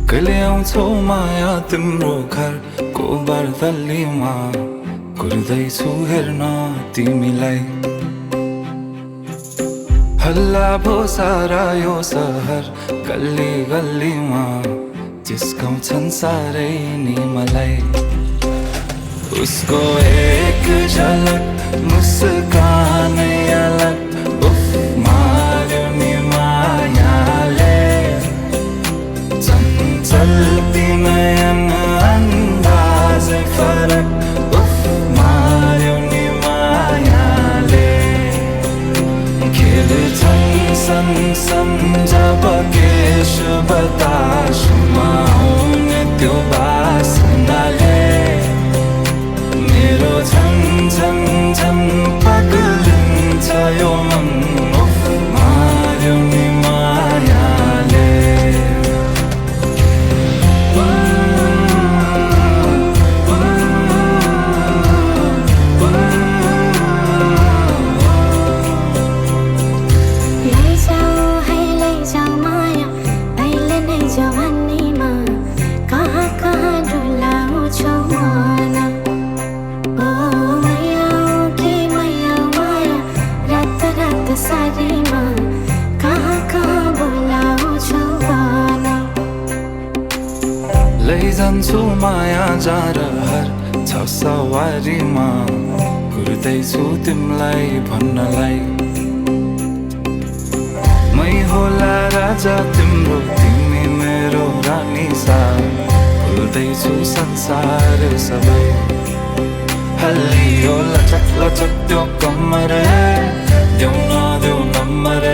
कहिले आउँछौ माया तिम्रो घर को बर्दलीमा कुर्दैछु हेर्न तिमीलाई हल्ला भो सारा यो सहर गल्ली गल्लीमा जिस्काउँछन् सारै नि मलाई उसको एक झलक मुस्कानै अलग उफ मार्यो नि मायाले चञ्चल्ती नयन अन्दाजै फरक उफ मार्यो नि मायाले खेल्छन् सन जब केश बतासमा आउने त्यो बासनाले मेरो झन् झन् झन् पग्लिन्छ यो मन उफ मार्यो नि मायाले जवानीमा कहाँ कहाँ डुलाउँछौ मन रात रात सारीमा कहाँ कहाँ बोलाउँछौ भन लैजान्छु माया जारहर छ सवारीमा कुर्दैछु तिमीलाई भन्नलाई मै होला राजा तिम्रो तिमी मेरो रानी सा भुल्दैछु संसार सबै हल्लियो लचक लचक त्यो कम्मर देऊ नदेऊ नम्बर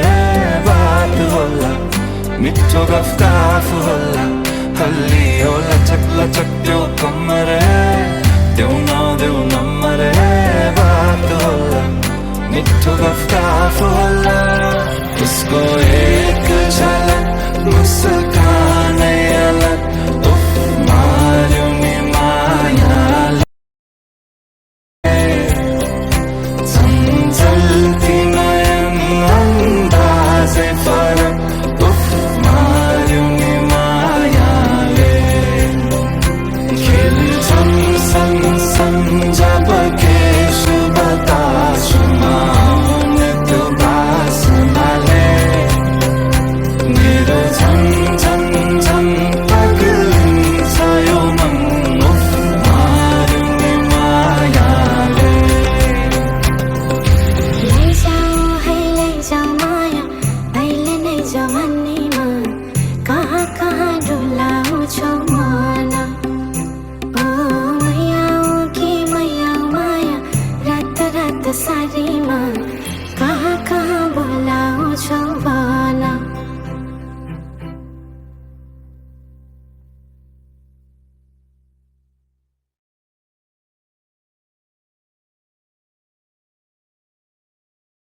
बात होला मिठो गफ होला हल्लियो लचक लचक त्यो कम्मर देऊ नदेऊ नम्बर बात होला मिठो गफ होला उसको एक झलक मुस्कानै अलग उफ मार्यो नि मायाले चञ्चल्ती नयन अन्दाजै फरक उफ मार्यो नि मायाले खेल्छन् सन जब केश बतासमा आउने त्यो बासनाले मेरो झन् झन् झन् पग्लिन्छ यो मन उफ मार्यो नि मायाले लैजाऊ माया अहिले नै जवानीमा कहाँ कहाँ डुलाउँछौ मन मै आऊ कि मै आऊ माया रात रात सारीमा